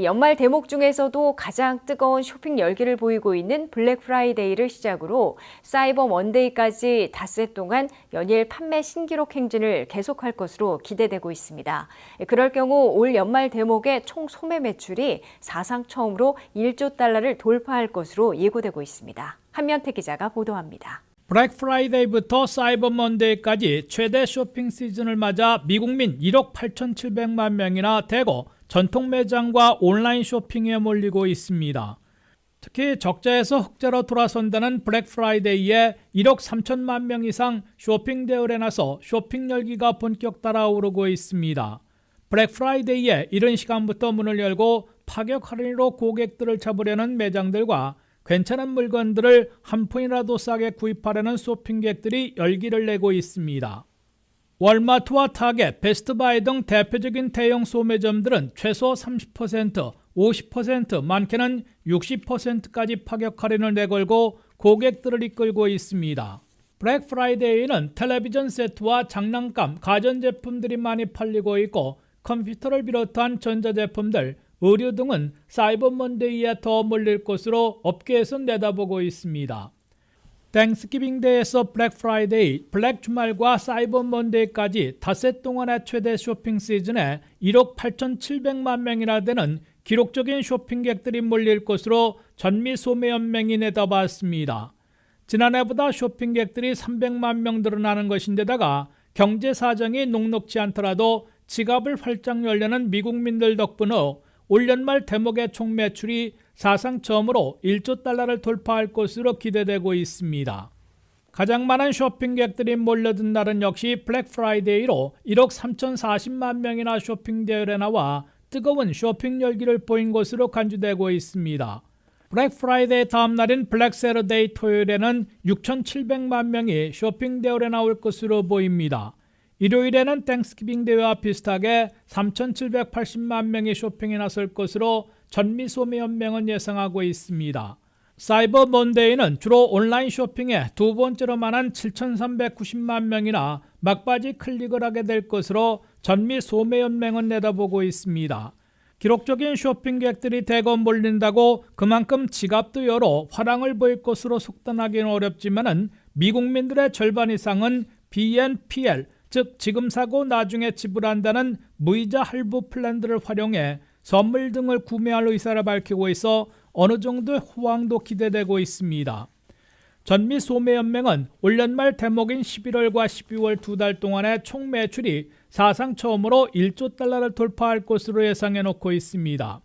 연말 대목 중에서도 가장 뜨거운 쇼핑 열기를 보이고 있는 블랙 프라이데이를 시작으로 사이버 먼데이까지 닷새 동안 연일 판매 신기록 행진을 계속할 것으로 기대되고 있습니다. 그럴 경우 올 연말 대목의 총 소매 매출이 사상 처음으로 1조 달러를 돌파할 것으로 예고되고 있습니다. 한면태 기자가 보도합니다. 블랙 프라이데이부터 사이버 먼데이까지 최대 쇼핑 시즌을 맞아 미국민 1억 8,700만 명이나 되고 전통 매장과 온라인 쇼핑에 몰리고 있습니다. 특히 적자에서 흑자로 돌아선다는 블랙 프라이데이에 1억 3천만 명 이상 쇼핑 대열에 나서 쇼핑 열기가 본격 달아오르고 있습니다. 블랙 프라이데이에 이른 시간부터 문을 열고 파격 할인으로 고객들을 잡으려는 매장들과 괜찮은 물건들을 한 푼이라도 싸게 구입하려는 쇼핑객들이 열기를 내고 있습니다. 월마트와 타겟, 베스트바이 등 대표적인 대형 소매점들은 최소 30%, 50%, 많게는 60%까지 파격 할인을 내걸고 고객들을 이끌고 있습니다. 블랙 프라이데이는 텔레비전 세트와 장난감, 가전제품들이 많이 팔리고 있고 컴퓨터를 비롯한 전자제품들, 의류 등은 사이버 먼데이에 더 몰릴 것으로 업계에서 내다보고 있습니다. 땡스기빙 데이에서 블랙 프라이데이, 블랙 주말과 사이버 먼데이까지 닷새 동안의 최대 쇼핑 시즌에 1억 8,700만 명이나 되는 기록적인 쇼핑객들이 몰릴 것으로 전미소매연맹이 내다봤습니다. 지난해보다 쇼핑객들이 300만 명 늘어나는 것인데다가 경제 사정이 녹록지 않더라도 지갑을 활짝 열려는 미국민들 덕분에 올 연말 대목의 총 매출이 사상 처음으로 1조 달러를 돌파할 것으로 기대되고 있습니다. 가장 많은 쇼핑객들이 몰려든 날은 역시 블랙 프라이데이로 1억 3,040만 명이나 쇼핑 대열에 나와 뜨거운 쇼핑 열기를 보인 것으로 간주되고 있습니다. 블랙 프라이데이 다음 날인 블랙 세러데이 토요일에는 6,700만 명이 쇼핑 대열에 나올 것으로 보입니다. 일요일에는 땡스기빙 데이와 비슷하게 3,780만 명이 쇼핑에 나설 것으로 전미소매연맹은 예상하고 있습니다. 사이버 먼데이는 주로 온라인 쇼핑에 두 번째로 많은 7,390만 명이나 막바지 클릭을 하게 될 것으로 전미소매연맹은 내다보고 있습니다. 기록적인 쇼핑객들이 대거 몰린다고 그만큼 지갑도 열어 화랑을 보일 것으로 속단하기는 어렵지만 미국민들의 절반 이상은 BNPL, 즉 지금 사고 나중에 지불한다는 무이자 할부 플랜들을 활용해 선물 등을 구매할 의사를 밝히고 있어 어느 정도의 호황도 기대되고 있습니다. 전미소매연맹은 올 연말 대목인 11월과 12월 두 달 동안의 총 매출이 사상 처음으로 1조 달러를 돌파할 것으로 예상해 놓고 있습니다.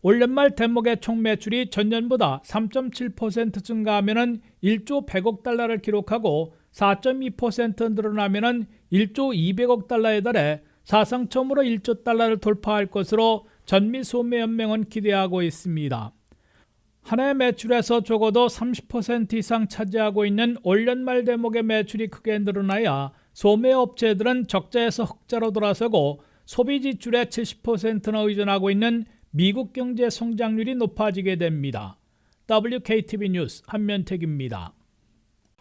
올 연말 대목의 총 매출이 전년보다 3.7% 증가하면 1조 100억 달러를 기록하고 4.2% 늘어나면 1조 200억 달러에 달해 사상 처음으로 1조 달러를 돌파할 것으로 전미소매연맹은 기대하고 있습니다. 한 해 매출에서 적어도 30% 이상 차지하고 있는 올 연말 대목의 매출이 크게 늘어나야 소매업체들은 적자에서 흑자로 돌아서고 소비 지출의 70%나 의존하고 있는 미국 경제 성장률이 높아지게 됩니다. WKTV 뉴스 한면택입니다.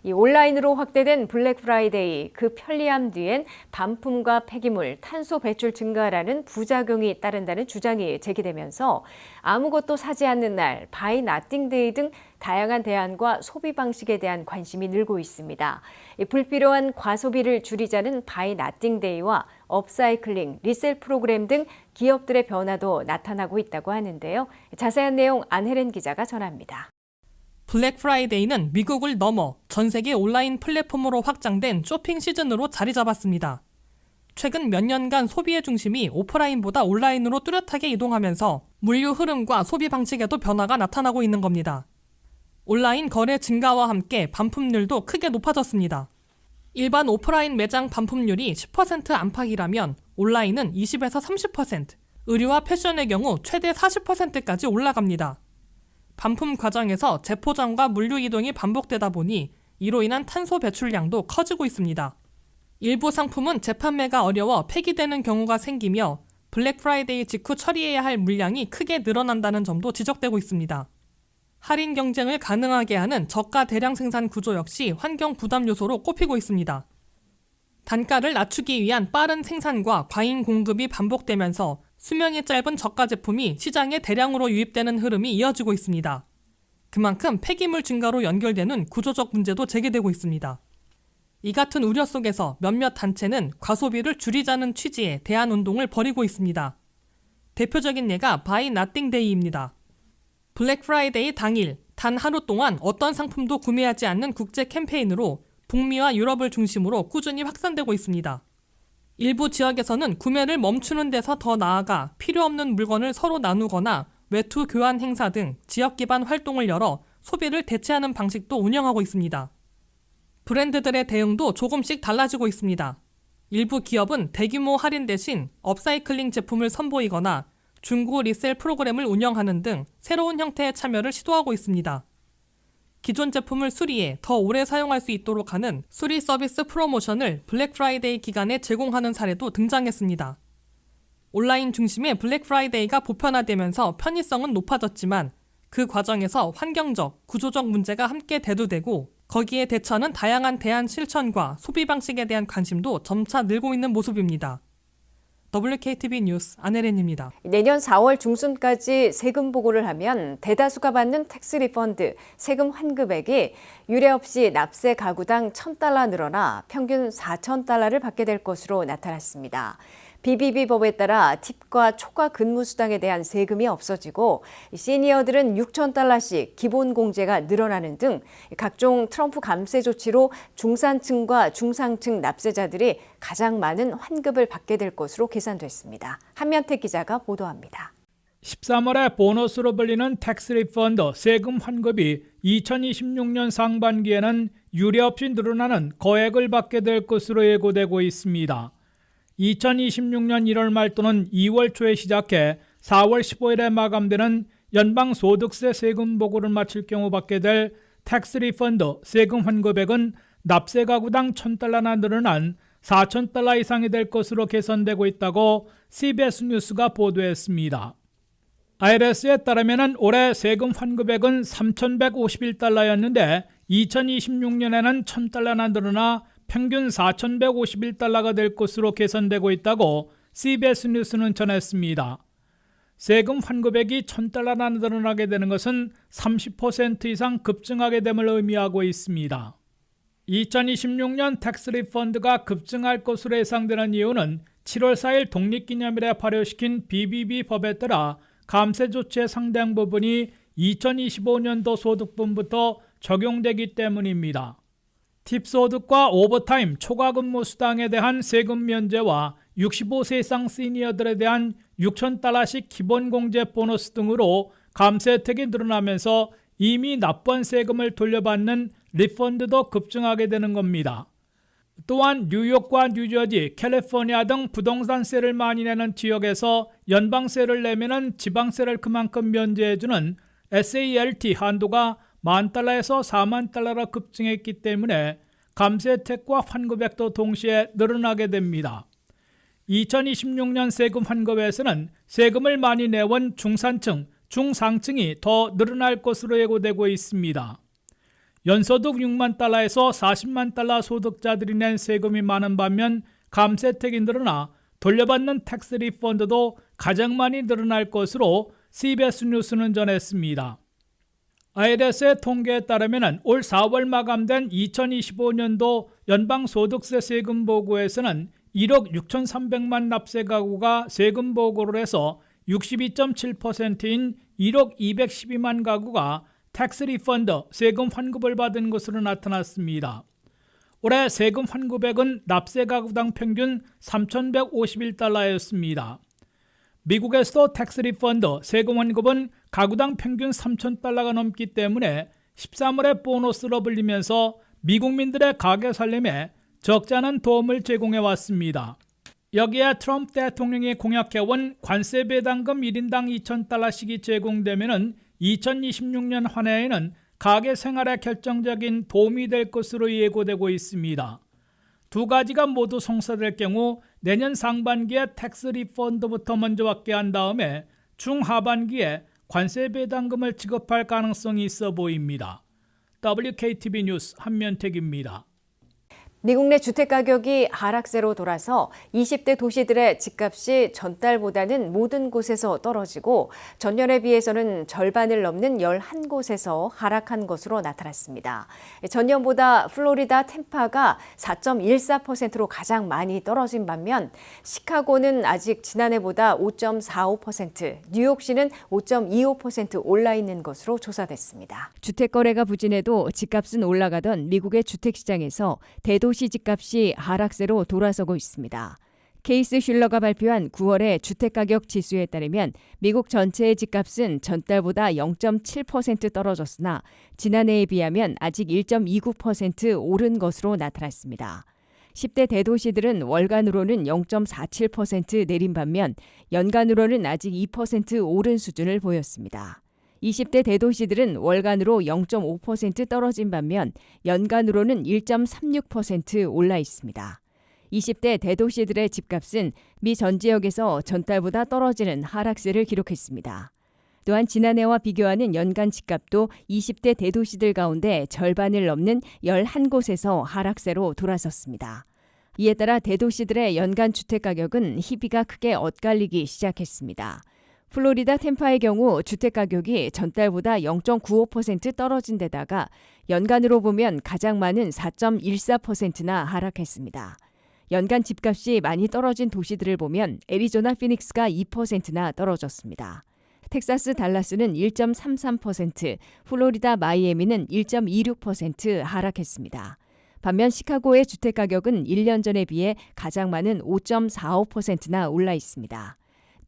이 온라인으로 확대된 블랙 프라이데이, 그 편리함 뒤엔 반품과 폐기물, 탄소 배출 증가라는 부작용이 따른다는 주장이 제기되면서 아무것도 사지 않는 날, 바이 나띵 데이 등 다양한 대안과 소비 방식에 대한 관심이 늘고 있습니다. 불필요한 과소비를 줄이자는 바이 나띵 데이와 업사이클링, 리셀 프로그램 등 기업들의 변화도 나타나고 있다고 하는데요. 자세한 내용 안혜린 기자가 전합니다. 블랙 프라이데이는 미국을 넘어 전 세계 온라인 플랫폼으로 확장된 쇼핑 시즌으로 자리 잡았습니다. 최근 몇 년간 소비의 중심이 오프라인보다 온라인으로 뚜렷하게 이동하면서 물류 흐름과 소비 방식에도 변화가 나타나고 있는 겁니다. 온라인 거래 증가와 함께 반품률도 크게 높아졌습니다. 일반 오프라인 매장 반품률이 10% 안팎이라면 온라인은 20에서 30%, 의류와 패션의 경우 최대 40%까지 올라갑니다. 반품 과정에서 재포장과 물류 이동이 반복되다 보니 이로 인한 탄소 배출량도 커지고 있습니다. 일부 상품은 재판매가 어려워 폐기되는 경우가 생기며 블랙 프라이데이 직후 처리해야 할 물량이 크게 늘어난다는 점도 지적되고 있습니다. 할인 경쟁을 가능하게 하는 저가 대량 생산 구조 역시 환경 부담 요소로 꼽히고 있습니다. 단가를 낮추기 위한 빠른 생산과 과잉 공급이 반복되면서 수명이 짧은 저가 제품이 시장에 대량으로 유입되는 흐름이 이어지고 있습니다. 그만큼 폐기물 증가로 연결되는 구조적 문제도 제기되고 있습니다. 이 같은 우려 속에서 몇몇 단체는 과소비를 줄이자는 취지의 대안운동을 벌이고 있습니다. 대표적인 예가 바이 나띵 데이입니다. 블랙 프라이데이 당일 단 하루 동안 어떤 상품도 구매하지 않는 국제 캠페인으로 북미와 유럽을 중심으로 꾸준히 확산되고 있습니다. 일부 지역에서는 구매를 멈추는 데서 더 나아가 필요 없는 물건을 서로 나누거나 외투 교환 행사 등 지역 기반 활동을 열어 소비를 대체하는 방식도 운영하고 있습니다. 브랜드들의 대응도 조금씩 달라지고 있습니다. 일부 기업은 대규모 할인 대신 업사이클링 제품을 선보이거나 중고 리셀 프로그램을 운영하는 등 새로운 형태의 참여를 시도하고 있습니다. 기존 제품을 수리해 더 오래 사용할 수 있도록 하는 수리 서비스 프로모션을 블랙 프라이데이 기간에 제공하는 사례도 등장했습니다. 온라인 중심의 블랙 프라이데이가 보편화되면서 편의성은 높아졌지만 그 과정에서 환경적, 구조적 문제가 함께 대두되고 거기에 대처하는 다양한 대안 실천과 소비 방식에 대한 관심도 점차 늘고 있는 모습입니다. WKTV 뉴스 안혜린입니다. 내년 4월 중순까지 세금 보고를 하면 대다수가 받는 텍스 리펀드, 세금 환급액이 유례 없이 납세 가구당 $1,000 늘어나 평균 $4,000를 받게 될 것으로 나타났습니다. BBB 법에 따라 팁과 초과 근무 수당에 대한 세금이 없어지고 시니어들은 $6,000씩 기본 공제가 늘어나는 등 각종 트럼프 감세 조치로 중산층과 중상층 납세자들이 가장 많은 환급을 받게 될 것으로 계산됐습니다. 한면택 기자가 보도합니다. 13월에 보너스로 불리는 텍스 리펀드 세금 환급이 2026년 상반기에는 유례없이 늘어나는 거액을 받게 될 것으로 예고되고 있습니다. 2026년 1월 말 또는 2월 초에 시작해 4월 15일에 마감되는 연방소득세 세금 보고를 마칠 경우 받게 될 텍스 리펀드 세금 환급액은 납세 가구당 $1,000나 늘어난 $4,000 이상이 될 것으로 계산되고 있다고 CBS 뉴스가 보도했습니다. IRS에 따르면 올해 세금 환급액은 $3,151였는데 2026년에는 $1,000나 늘어나 평균 $4,151가 될 것으로 계산되고 있다고 CBS 뉴스는 전했습니다. 세금 환급액이 $1,000나 늘어나게 되는 것은 30% 이상 급증하게 됨을 의미하고 있습니다. 2026년 텍스 리펀드가 급증할 것으로 예상되는 이유는 7월 4일 독립기념일에 발효시킨 BBB 법에 따라 감세 조치의 상당 부분이 2025년도 소득분부터 적용되기 때문입니다. 팁소득과 오버타임, 초과 근무 수당에 대한 세금 면제와 65세 이상 시니어들에 대한 $6,000씩 기본공제 보너스 등으로 감세 혜택이 늘어나면서 이미 납부한 세금을 돌려받는 리펀드도 급증하게 되는 겁니다. 또한 뉴욕과 뉴저지, 캘리포니아 등 부동산세를 많이 내는 지역에서 연방세를 내면은 지방세를 그만큼 면제해주는 SALT 한도가 $10,000에서 $40,000로 급증했기 때문에 감세 혜택과 환급액도 동시에 늘어나게 됩니다. 2026년 세금 환급에서는 세금을 많이 내온 중산층, 중상층이 더 늘어날 것으로 예고되고 있습니다. 연소득 $60,000에서 $400,000 소득자들이 낸 세금이 많은 반면 감세 혜택이 늘어나 돌려받는 텍스 리펀드도 가장 많이 늘어날 것으로 CBS 뉴스는 전했습니다. IRS의 통계에 따르면 올 4월 마감된 2025년도 연방소득세 세금 보고에서는 1억 6,300만 납세 가구가 세금 보고를 해서 62.7%인 1억 212만 가구가 텍스 리펀드 세금 환급을 받은 것으로 나타났습니다. 올해 세금 환급액은 납세 가구당 평균 $3,151였습니다. 미국에서도 텍스 리펀드 세금 환급은 가구당 평균 $3,000가 넘기 때문에 13월에 보너스로 불리면서 미국민들의 가계 살림에 적지 않은 도움을 제공해 왔습니다. 여기에 트럼프 대통령이 공약해온 관세 배당금 1인당 $2,000씩이 제공되면 2026년 한 해에는 가계 생활에 결정적인 도움이 될 것으로 예고되고 있습니다. 두 가지가 모두 성사될 경우 내년 상반기에 텍스 리펀드부터 먼저 받게 한 다음에 중하반기에 관세 배당금을 지급할 가능성이 있어 보입니다. WKTV 뉴스 한면택입니다. 미국 내 주택 가격이 하락세로 돌아서 20대 도시들의 집값이 전달보다는 모든 곳에서 떨어지고 전년에 비해서는 절반을 넘는 11곳에서 하락한 것으로 나타났습니다. 전년보다 플로리다 템파가 4.14%로 가장 많이 떨어진 반면 시카고는 아직 지난해보다 5.45%, 뉴욕시는 5.25% 올라 있는 것으로 조사됐습니다. 주택 거래가 부진해도 집값은 올라가던 미국의 주택시장에서 대도시 집값이 하락세로 돌아서고 있습니다. 케이스 슐러가 발표한 9월의 주택가격 지수에 따르면 미국 전체의 집값은 전달보다 0.7% 떨어졌으나 지난해에 비하면 아직 1.29% 오른 것으로 나타났습니다. 10대 대도시들은 월간으로는 0.47% 내린 반면 연간으로는 아직 2% 오른 수준을 보였습니다. 20대 대도시들은 월간으로 0.5% 떨어진 반면 연간으로는 1.36% 올라 있습니다. 20대 대도시들의 집값은 미 전 지역에서 전달보다 떨어지는 하락세를 기록했습니다. 또한 지난해와 비교하는 연간 집값도 20대 대도시들 가운데 절반을 넘는 11곳에서 하락세로 돌아섰습니다. 이에 따라 대도시들의 연간 주택가격은 희비가 크게 엇갈리기 시작했습니다. 플로리다 템파의 경우 주택가격이 전달보다 0.95% 떨어진 데다가 연간으로 보면 가장 많은 4.14%나 하락했습니다. 연간 집값이 많이 떨어진 도시들을 보면 애리조나 피닉스가 2%나 떨어졌습니다. 텍사스 달라스는 1.33%, 플로리다 마이애미는 1.26% 하락했습니다. 반면 시카고의 주택가격은 1년 전에 비해 가장 많은 5.45%나 올라 있습니다.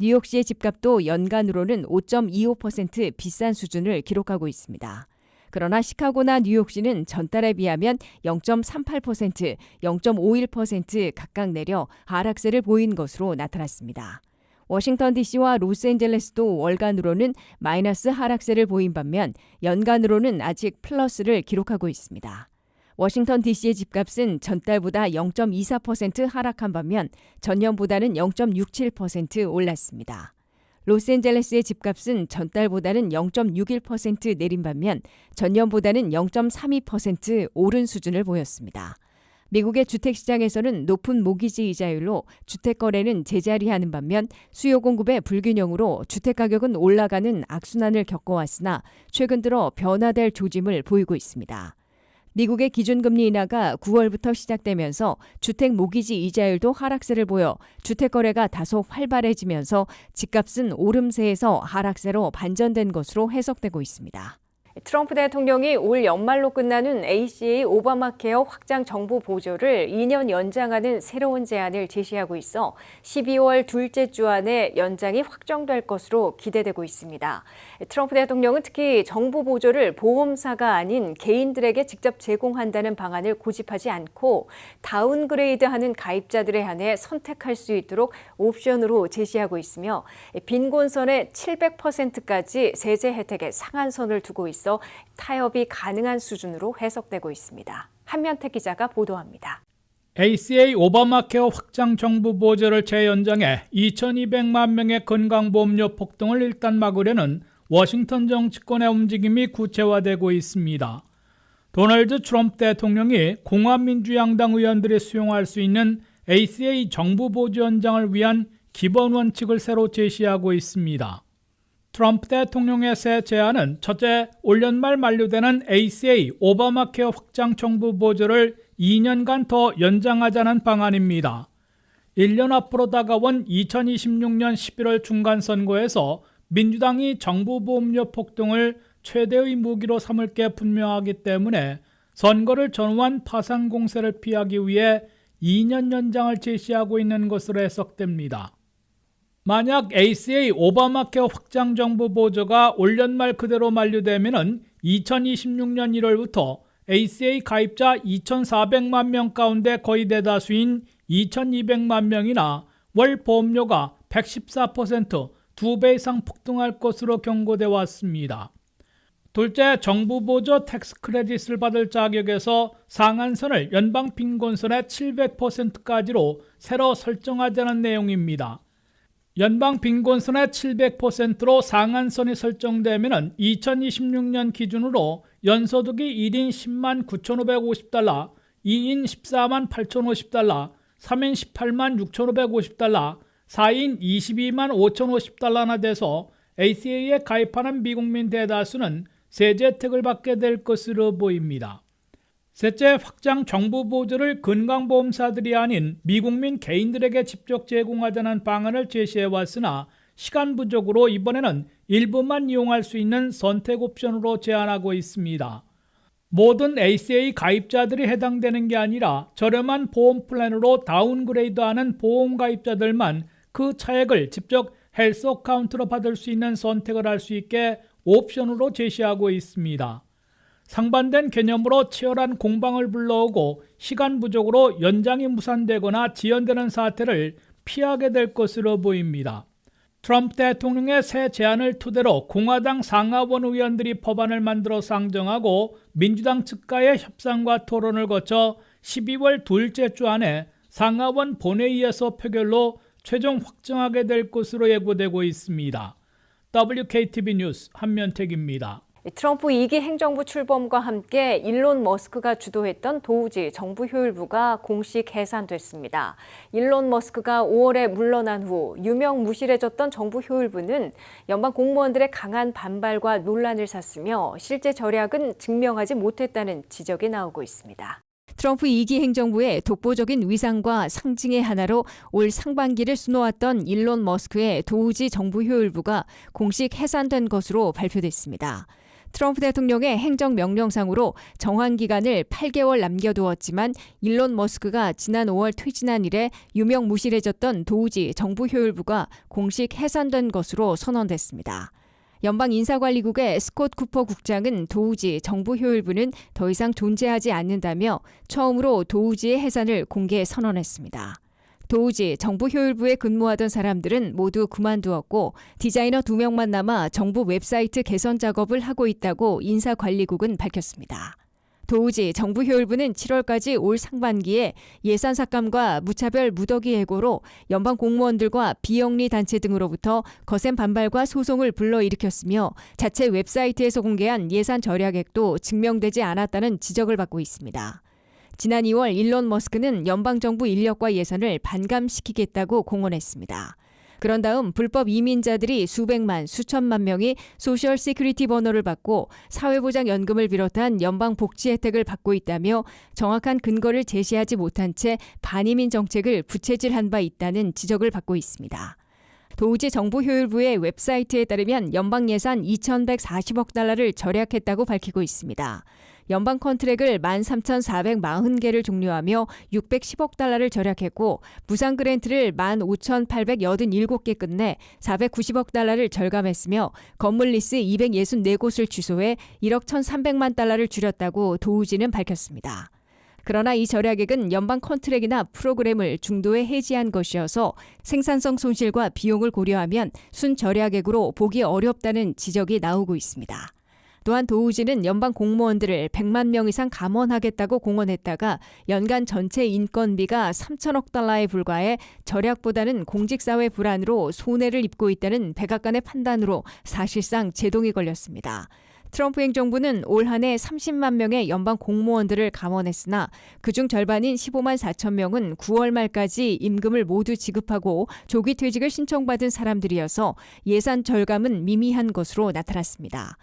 뉴욕시의 집값도 연간으로는 5.25% 비싼 수준을 기록하고 있습니다. 그러나 시카고나 뉴욕시는 전달에 비하면 0.38%, 0.51% 각각 내려 하락세를 보인 것으로 나타났습니다. 워싱턴 DC와 로스앤젤레스도 월간으로는 마이너스 하락세를 보인 반면 연간으로는 아직 플러스를 기록하고 있습니다. 워싱턴 DC의 집값은 전달보다 0.24% 하락한 반면 전년보다는 0.67% 올랐습니다. 로스앤젤레스의 집값은 전달보다는 0.61% 내린 반면 전년보다는 0.32% 오른 수준을 보였습니다. 미국의 주택시장에서는 높은 모기지 이자율로 주택 거래는 제자리하는 반면 수요 공급의 불균형으로 주택가격은 올라가는 악순환을 겪어왔으나 최근 들어 변화될 조짐을 보이고 있습니다. 미국의 기준금리 인하가 9월부터 시작되면서 주택 모기지 이자율도 하락세를 보여 주택 거래가 다소 활발해지면서 집값은 오름세에서 하락세로 반전된 것으로 해석되고 있습니다. 트럼프 대통령이 올 연말로 끝나는 ACA 오바마 케어 확장 정부 보조를 2년 연장하는 새로운 제안을 제시하고 있어 12월 둘째 주 안에 연장이 확정될 것으로 기대되고 있습니다. 트럼프 대통령은 특히 정부 보조를 보험사가 아닌 개인들에게 직접 제공한다는 방안을 고집하지 않고 다운그레이드하는 가입자들에 한해 선택할 수 있도록 옵션으로 제시하고 있으며 빈곤선의 700%까지 세제 혜택에 상한선을 두고 있어 타협이 가능한 수준으로 해석되고 있습니다. 한면택 기자가 보도합니다. ACA 오바마 케어 확장 정부 보조를 재연장해 2,200만 명의 건강보험료 폭등을 일단 막으려는 워싱턴 정치권의 움직임이 구체화되고 있습니다. 도널드 트럼프 대통령이 공화민주양당 의원들이 수용할 수 있는 ACA 정부 보조 연장을 위한 기본 원칙을 새로 제시하고 있습니다. 트럼프 대통령의 새 제안은 첫째, 올 연말 만료되는 ACA 오바마 케어 확장 정부 보조를 2년간 더 연장하자는 방안입니다. 1년 앞으로 다가온 2026년 11월 중간선거에서 민주당이 정부 보험료 폭등을 최대의 무기로 삼을 게 분명하기 때문에 선거를 전후한 파상 공세를 피하기 위해 2년 연장을 제시하고 있는 것으로 해석됩니다. 만약 ACA 오바마 케어 확장 정부 보조가 올 연말 그대로 만료되면 2026년 1월부터 ACA 가입자 2,400만 명 가운데 거의 대다수인 2,200만 명이나 월 보험료가 114%, 2배 이상 폭등할 것으로 경고돼 왔습니다. 둘째, 정부 보조 텍스 크레딧을 받을 자격에서 상한선을 연방 빈곤선의 700%까지로 새로 설정하자는 내용입니다. 연방 빈곤선의 700%로 상한선이 설정되면 2026년 기준으로 연소득이 1인 10만 9,550달러, 2인 14만 8,050달러, 3인 18만 6,550달러, 4인 22만 5,050달러나 돼서 ACA에 가입하는 미국민 대다수는 세제 혜택을 받게 될 것으로 보입니다. 셋째, 확장 정부 보조를 건강보험사들이 아닌 미국민 개인들에게 직접 제공하자는 방안을 제시해왔으나 시간 부족으로 이번에는 일부만 이용할 수 있는 선택 옵션으로 제안하고 있습니다. 모든 ACA 가입자들이 해당되는 게 아니라 저렴한 보험 플랜으로 다운그레이드하는 보험 가입자들만 그 차액을 직접 헬스 어카운트로 받을 수 있는 선택을 할 수 있게 옵션으로 제시하고 있습니다. 상반된 개념으로 치열한 공방을 불러오고 시간 부족으로 연장이 무산되거나 지연되는 사태를 피하게 될 것으로 보입니다. 트럼프 대통령의 새 제안을 토대로 공화당 상하원 의원들이 법안을 만들어 상정하고 민주당 측과의 협상과 토론을 거쳐 12월 둘째 주 안에 상하원 본회의에서 표결로 최종 확정하게 될 것으로 예고되고 있습니다. WKTV 뉴스 한면택입니다. 트럼프 2기 행정부 출범과 함께 일론 머스크가 주도했던 도우지 정부 효율부가 공식 해산됐습니다. 일론 머스크가 5월에 물러난 후 유명무실해졌던 정부 효율부는 연방 공무원들의 강한 반발과 논란을 샀으며 실제 절약은 증명하지 못했다는 지적이 나오고 있습니다. 트럼프 2기 행정부의 독보적인 위상과 상징의 하나로 올 상반기를 수놓았던 일론 머스크의 도우지 정부 효율부가 공식 해산된 것으로 발표됐습니다. 트럼프 대통령의 행정명령상으로 정환기간을 8개월 남겨두었지만 일론 머스크가 지난 5월 퇴진한 이래 유명무실해졌던 도우지 정부 효율부가 공식 해산된 것으로 선언됐습니다. 연방인사관리국의 스콧 쿠퍼 국장은 도우지 정부 효율부는 더 이상 존재하지 않는다며 처음으로 도우지의 해산을 공개 선언했습니다. 도우지 정부 효율부에 근무하던 사람들은 모두 그만두었고 디자이너 2명만 남아 정부 웹사이트 개선 작업을 하고 있다고 인사관리국은 밝혔습니다. 도우지 정부 효율부는 7월까지 올 상반기에 예산 삭감과 무차별 무더기 해고로 연방 공무원들과 비영리 단체 등으로부터 거센 반발과 소송을 불러일으켰으며 자체 웹사이트에서 공개한 예산 절약액도 증명되지 않았다는 지적을 받고 있습니다. 지난 2월 일론 머스크는 연방정부 인력과 예산을 반감시키겠다고 공언했습니다. 그런 다음 불법 이민자들이 수백만, 수천만 명이 소셜 시큐리티 번호를 받고 사회보장연금을 비롯한 연방 복지 혜택을 받고 있다며 정확한 근거를 제시하지 못한 채 반이민 정책을 부채질한 바 있다는 지적을 받고 있습니다. 도우지 정부 효율부의 웹사이트에 따르면 연방 예산 2,140억 달러를 절약했다고 밝히고 있습니다. 연방 컨트랙을 13,440개를 종료하며 610억 달러를 절약했고 무상 그랜트를 15,887개 끝내 490억 달러를 절감했으며 건물 리스 264곳을 취소해 1억 1,300만 달러를 줄였다고 도우지는 밝혔습니다. 그러나 이 절약액은 연방 컨트랙이나 프로그램을 중도에 해지한 것이어서 생산성 손실과 비용을 고려하면 순절약액으로 보기 어렵다는 지적이 나오고 있습니다. 또한 도우지는 연방 공무원들을 100만 명 이상 감원하겠다고 공언했다가 연간 전체 인건비가 3천억 달러에 불과해 절약보다는 공직사회 불안으로 손해를 입고 있다는 백악관의 판단으로 사실상 제동이 걸렸습니다. 트럼프 행정부는 올 한 해 30만 명의 연방 공무원들을 감원했으나 그중 절반인 15만 4천 명은 9월 말까지 임금을 모두 지급하고 조기 퇴직을 신청받은 사람들이어서 예산 절감은 미미한 것으로 나타났습니다.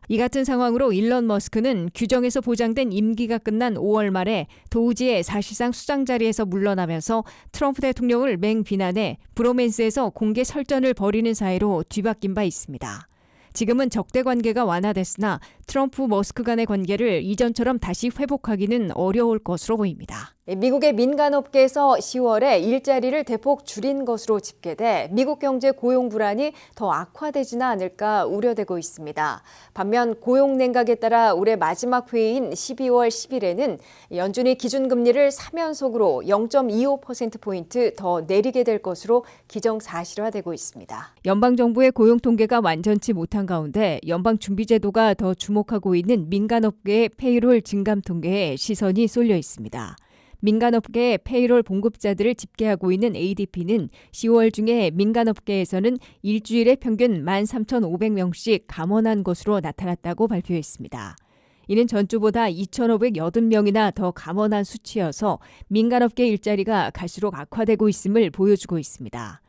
이 같은 상황으로 일론 머스크는 규정에서 보장된 임기가 끝난 5월 말에 도우지의 사실상 수장 자리에서 물러나면서 트럼프 대통령을 맹비난해 브로맨스에서 공개 설전을 벌이는 사이로 뒤바뀐 바 있습니다. 지금은 적대 관계가 완화됐으나 트럼프 머스크 간의 관계를 이전처럼 다시 회복하기는 어려울 것으로 보입니다. 미국의 민간업계에서 10월에 일자리를 대폭 줄인 것으로 집계돼 미국 경제 고용 불안이 더 악화되지는 않을까 우려되고 있습니다. 반면 고용 냉각에 따라 올해 마지막 회의인 12월 10일에는 연준이 기준금리를 3연속으로 0.25%포인트 더 내리게 될 것으로 기정사실화되고 있습니다. 연방정부의 고용 통계가 완전치 못한 가운데 연방준비제도가 더 주목하고 있는 민간업계의 페이롤 증감 통계에 시선이 쏠려 있습니다. 민간업계의 페이롤 봉급자들을 집계하고 있는 ADP는 10월 중에 민간업계에서는 일주일에 평균 13,500명씩 감원한 것으로 나타났다고 발표했습니다. 이는 전주보다 2,580명이나 더 감원한 수치여서 민간업계 일자리가 갈수록 악화되고 있음을 보여주고 있습니다.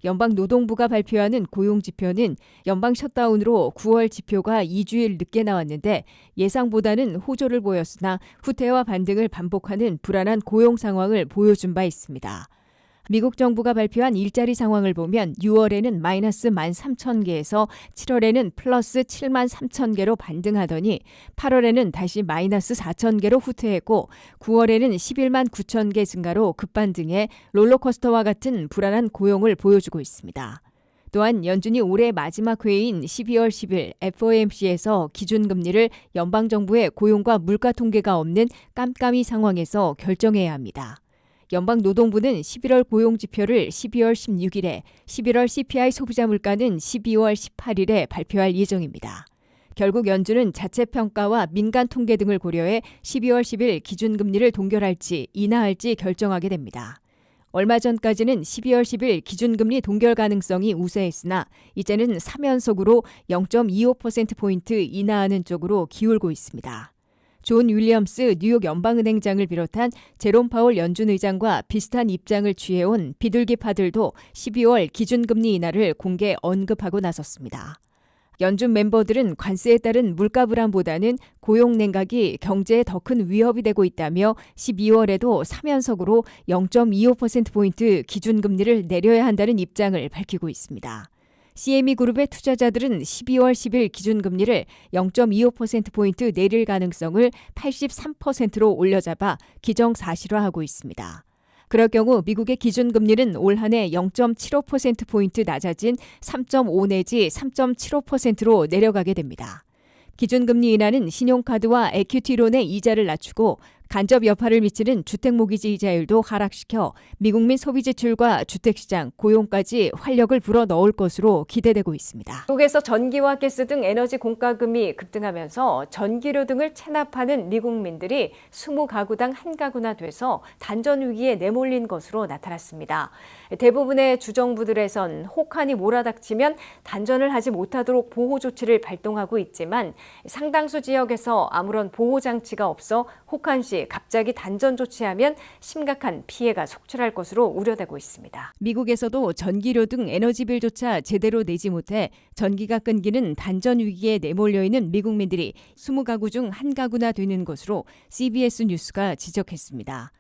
연방노동부가 발표하는 고용지표는 연방 셧다운으로 9월 지표가 2주일 늦게 나왔는데 예상보다는 호조를 보였으나 후퇴와 반등을 반복하는 불안한 고용 상황을 보여준 바 있습니다. 미국 정부가 발표한 일자리 상황을 보면 6월에는 마이너스 13,000개에서 7월에는 플러스 73,000개로 반등하더니 8월에는 다시 마이너스 4,000개로 후퇴했고 9월에는 11만 9,000개 증가로 급반등해 롤러코스터와 같은 불안한 고용을 보여주고 있습니다. 또한 연준이 올해 마지막 회의인 12월 10일 FOMC에서 기준금리를 연방정부의 고용과 물가 통계가 없는 깜깜이 상황에서 결정해야 합니다. 연방노동부는 11월 고용지표를 12월 16일에, 11월 CPI 소비자 물가는 12월 18일에 발표할 예정입니다. 결국 연준은 자체 평가와 민간 통계 등을 고려해 12월 10일 기준금리를 동결할지 인하할지 결정하게 됩니다. 얼마 전까지는 12월 10일 기준금리 동결 가능성이 우세했으나 이제는 3연속으로 0.25%포인트 인하하는 쪽으로 기울고 있습니다. 존 윌리엄스 뉴욕 연방은행장을 비롯한 제롬 파월 연준 의장과 비슷한 입장을 취해온 비둘기파들도 12월 기준금리 인하를 공개 언급하고 나섰습니다. 연준 멤버들은 관세에 따른 물가 불안보다는 고용 냉각이 경제에 더 큰 위협이 되고 있다며 12월에도 3연속으로 0.25%포인트 기준금리를 내려야 한다는 입장을 밝히고 있습니다. CME 그룹의 투자자들은 12월 10일 기준금리를 0.25%포인트 내릴 가능성을 83%로 올려잡아 기정사실화하고 있습니다. 그럴 경우 미국의 기준금리는 올 한 해 0.75%포인트 낮아진 3.5 내지 3.75%로 내려가게 됩니다. 기준금리 인하는 신용카드와 에퀴티론의 이자를 낮추고 간접 여파를 미치는 주택모기지 이자율도 하락시켜 미국민 소비 지출과 주택시장, 고용까지 활력을 불어넣을 것으로 기대되고 있습니다. 미국에서 전기와 가스 등 에너지 공과금이 급등하면서 전기료 등을 체납하는 미국민들이 20가구당 1가구나 돼서 단전 위기에 내몰린 것으로 나타났습니다. 대부분의 주정부들에선 혹한이 몰아닥치면 단전을 하지 못하도록 보호 조치를 발동하고 있지만 상당수 지역에서 아무런 보호 장치가 없어 혹한 시 갑자기 단전 조치하면 심각한 피해가 속출할 것으로 우려되고 있습니다. 미국에서도 전기료 등 에너지빌조차 제대로 내지 못해 전기가 끊기는 단전 위기에 내몰려 있는 미국민들이 20가구 중 1가구나 되는 것으로 CBS 뉴스가 지적했습니다.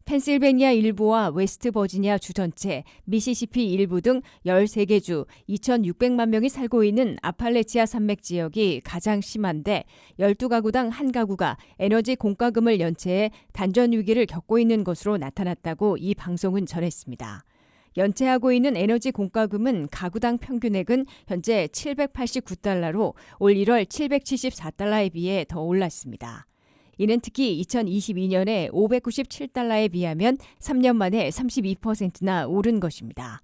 펜실베니아 일부와 웨스트 버지니아 주 전체, 미시시피 일부 등 13개 주 2,600만 명이 살고 있는 아팔레치아 산맥 지역이 가장 심한데 12가구당 1가구가 에너지 공과금을 연체해 단전 위기를 겪고 있는 것으로 나타났다고 이 방송은 전했습니다. 연체하고 있는 에너지 공과금은 가구당 평균액은 현재 $789로 올 1월 $774에 비해 더 올랐습니다. 이는 특히 2022년에 $597에 비하면 3년 만에 32%나 오른 것입니다.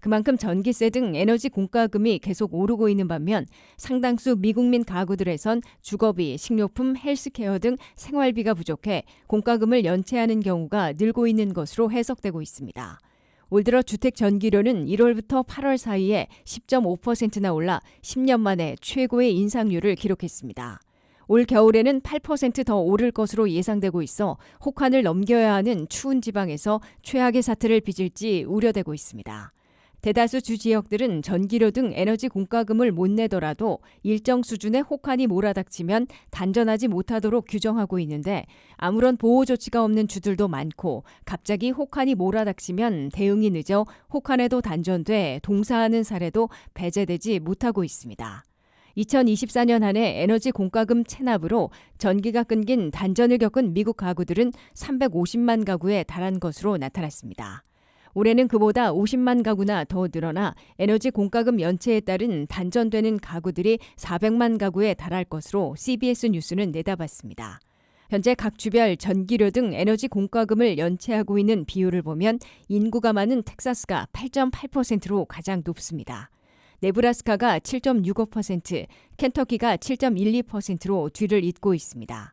그만큼 전기세 등 에너지 공과금이 계속 오르고 있는 반면 상당수 미국민 가구들에선 주거비, 식료품, 헬스케어 등 생활비가 부족해 공과금을 연체하는 경우가 늘고 있는 것으로 해석되고 있습니다. 올 들어 주택 전기료는 1월부터 8월 사이에 10.5%나 올라 10년 만에 최고의 인상률을 기록했습니다. 올 겨울에는 8%더 오를 것으로 예상되고 있어 혹한을 넘겨야 하는 추운 지방에서 최악의 사태를 빚을지 우려되고 있습니다. 대다수 주 지역들은 전기료 등 에너지 공과금을 못 내더라도 일정 수준의 혹한이 몰아닥치면 단전하지 못하도록 규정하고 있는데 아무런 보호 조치가 없는 주들도 많고 갑자기 혹한이 몰아닥치면 대응이 늦어 혹한에도 단전돼 동사하는 사례도 배제되지 못하고 있습니다. 2024년 한 해 에너지 공과금 체납으로 전기가 끊긴 단전을 겪은 미국 가구들은 350만 가구에 달한 것으로 나타났습니다. 올해는 그보다 50만 가구나 더 늘어나 에너지 공과금 연체에 따른 단전되는 가구들이 400만 가구에 달할 것으로 CBS 뉴스는 내다봤습니다. 현재 각 주별 전기료 등 에너지 공과금을 연체하고 있는 비율을 보면 인구가 많은 텍사스가 8.8%로 가장 높습니다. 네브라스카가 7.65%, 켄터키가 7.12%로 뒤를 잇고 있습니다.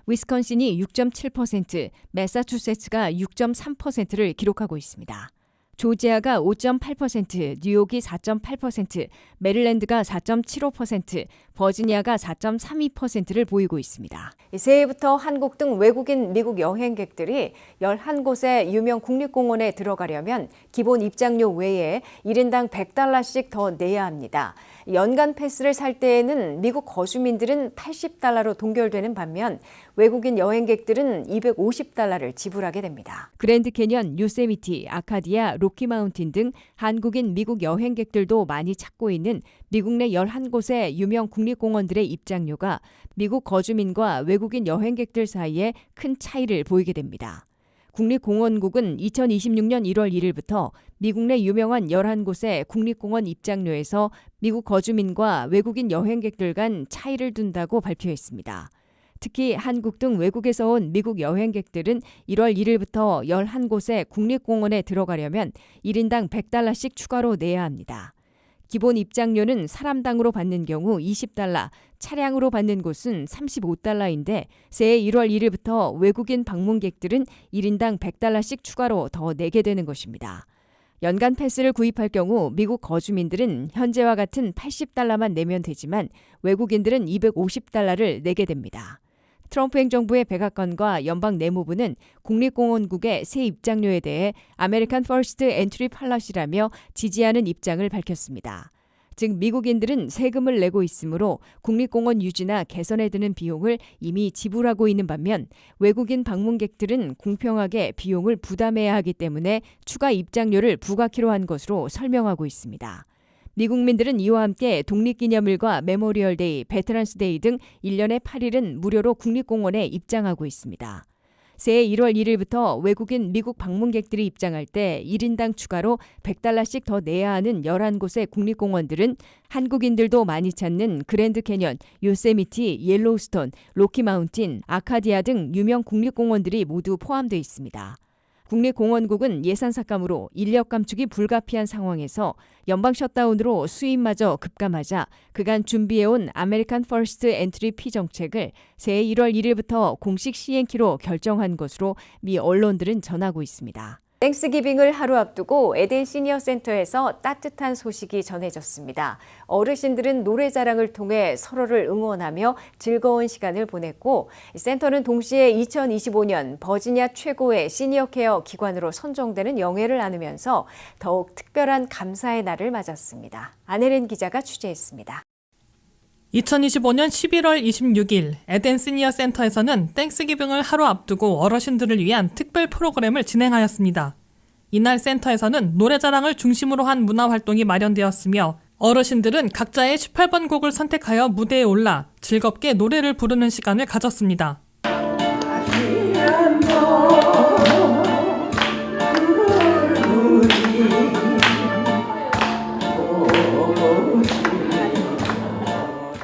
위스콘신이 6.7%, 매사추세츠가 6.3%를 기록하고 있습니다. 조지아가 5.8%, 뉴욕이 4.8%, 메릴랜드가 4.75%, 버지니아가 4.32%를 보이고 있습니다. 새해부터 한국 등 외국인 미국 여행객들이 11곳의 유명 국립공원에 들어가려면 기본 입장료 외에 1인당 $100씩 더 내야 합니다. 연간 패스를 살 때에는 미국 거주민들은 $80로 동결되는 반면 외국인 여행객들은 $250를 지불하게 됩니다. 그랜드 캐년, 요세미티, 아카디아, 로키마운틴 등 한국인 미국 여행객들도 많이 찾고 있는 미국 내 11곳의 유명 국립공원들의 입장료가 미국 거주민과 외국인 여행객들 사이에 큰 차이를 보이게 됩니다. 국립공원국은 2026년 1월 1일부터 미국 내 유명한 11곳의 국립공원 입장료에서 미국 거주민과 외국인 여행객들 간 차이를 둔다고 발표했습니다. 특히 한국 등 외국에서 온 미국 여행객들은 1월 1일부터 11곳의 국립공원에 들어가려면 1인당 $100씩 추가로 내야 합니다. 기본 입장료는 사람당으로 받는 경우 $20, 차량으로 받는 곳은 $35인데 새해 1월 1일부터 외국인 방문객들은 1인당 $100씩 추가로 더 내게 되는 것입니다. 연간 패스를 구입할 경우 미국 거주민들은 현재와 같은 $80만 내면 되지만 외국인들은 $250를 내게 됩니다. 트럼프 행정부의 백악관과 연방 내무부는 국립공원국의 새 입장료에 대해 아메리칸 퍼스트 엔트리 팔럿이라며 지지하는 입장을 밝혔습니다. 즉 미국인들은 세금을 내고 있으므로 국립공원 유지나 개선에 드는 비용을 이미 지불하고 있는 반면 외국인 방문객들은 공평하게 비용을 부담해야 하기 때문에 추가 입장료를 부과키로 한 것으로 설명하고 있습니다. 미국민들은 이와 함께 독립기념일과 메모리얼데이, 베테랑스데이 등 1년에 8일은 무료로 국립공원에 입장하고 있습니다. 새해 1월 1일부터 외국인 미국 방문객들이 입장할 때 1인당 추가로 $100씩 더 내야 하는 11곳의 국립공원들은 한국인들도 많이 찾는 그랜드 캐년, 요세미티, 옐로우스톤, 로키마운틴, 아카디아 등 유명 국립공원들이 모두 포함되어 있습니다. 국립공원국은 예산 삭감으로 인력 감축이 불가피한 상황에서 연방 셧다운으로 수입마저 급감하자 그간 준비해온 아메리칸 퍼스트 엔트리 피 정책을 새해 1월 1일부터 공식 시행키로 결정한 것으로 미 언론들은 전하고 있습니다. 땡스기빙을 하루 앞두고 에덴 시니어 센터에서 따뜻한 소식이 전해졌습니다. 어르신들은 노래자랑을 통해 서로를 응원하며 즐거운 시간을 보냈고 센터는 동시에 2025년 버지니아 최고의 시니어 케어 기관으로 선정되는 영예를 나누면서 더욱 특별한 감사의 날을 맞았습니다. 안혜린 기자가 취재했습니다. 2025년 11월 26일 에덴 시니어 센터에서는 땡스기빙을 하루 앞두고 어르신들을 위한 특별 프로그램을 진행하였습니다. 이날 센터에서는 노래자랑을 중심으로 한 문화활동이 마련되었으며 어르신들은 각자의 18번 곡을 선택하여 무대에 올라 즐겁게 노래를 부르는 시간을 가졌습니다.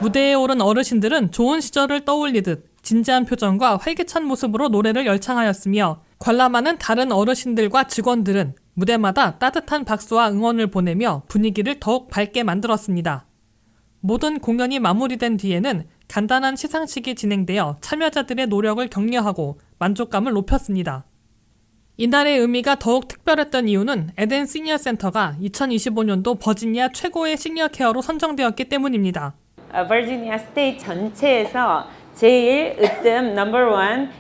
무대에 오른 어르신들은 좋은 시절을 떠올리듯 진지한 표정과 활기찬 모습으로 노래를 열창하였으며 관람하는 다른 어르신들과 직원들은 무대마다 따뜻한 박수와 응원을 보내며 분위기를 더욱 밝게 만들었습니다. 모든 공연이 마무리된 뒤에는 간단한 시상식이 진행되어 참여자들의 노력을 격려하고 만족감을 높였습니다. 이날의 의미가 더욱 특별했던 이유는 에덴 시니어 센터가 2025년도 버지니아 최고의 시니어 케어로 선정되었기 때문입니다. 버지니아 스테이트 전체에서 제일 으뜸 넘버 원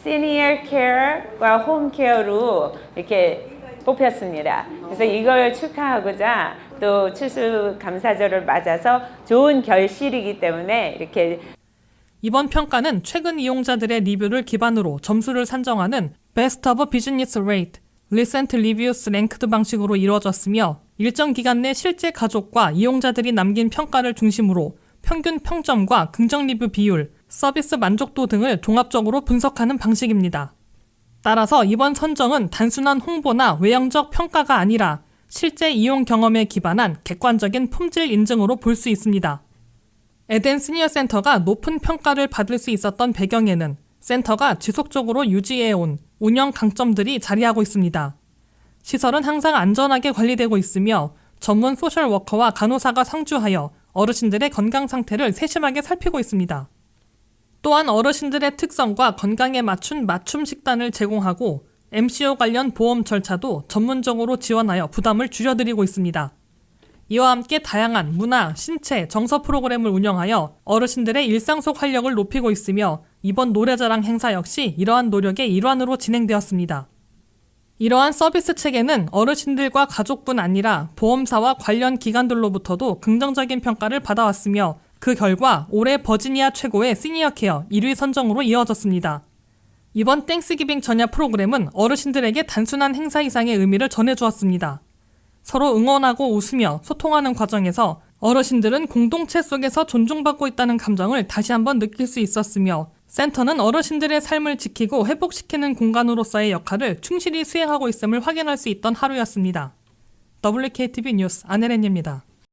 시니어 케어와 홈 케어로 이렇게 뽑혔습니다. 그래서 이걸 축하하고자 또 추수감사절을 맞아서 좋은 결실이기 때문에 이렇게 이번 평가는 최근 이용자들의 리뷰를 기반으로 점수를 산정하는 Best of Business Rate, Recent Reviews Ranked 방식으로 이루어졌으며 일정 기간 내 실제 가족과 이용자들이 남긴 평가를 중심으로 평균 평점과 긍정 리뷰 비율, 서비스 만족도 등을 종합적으로 분석하는 방식입니다. 따라서 이번 선정은 단순한 홍보나 외형적 평가가 아니라 실제 이용 경험에 기반한 객관적인 품질 인증으로 볼 수 있습니다. 에덴 시니어 센터가 높은 평가를 받을 수 있었던 배경에는 센터가 지속적으로 유지해온 운영 강점들이 자리하고 있습니다. 시설은 항상 안전하게 관리되고 있으며 전문 소셜워커와 간호사가 상주하여 어르신들의 건강 상태를 세심하게 살피고 있습니다. 또한 어르신들의 특성과 건강에 맞춘 맞춤 식단을 제공하고 MCO 관련 보험 절차도 전문적으로 지원하여 부담을 줄여드리고 있습니다. 이와 함께 다양한 문화, 신체, 정서 프로그램을 운영하여 어르신들의 일상 속 활력을 높이고 있으며 이번 노래자랑 행사 역시 이러한 노력의 일환으로 진행되었습니다. 이러한 서비스 체계는 어르신들과 가족뿐 아니라 보험사와 관련 기관들로부터도 긍정적인 평가를 받아왔으며 그 결과 올해 버지니아 최고의 시니어 케어 1위 선정으로 이어졌습니다. 이번 땡스기빙 전야 프로그램은 어르신들에게 단순한 행사 이상의 의미를 전해주었습니다. 서로 응원하고 웃으며 소통하는 과정에서 어르신들은 공동체 속에서 존중받고 있다는 감정을 다시 한번 느낄 수 있었으며 센터는 어르신들의 삶을 지키고 회복시키는 공간으로서의 역할을 충실히 수행하고 있음을 확인할 수 있던 하루였습니다. WKTV 뉴스 안혜린입니다.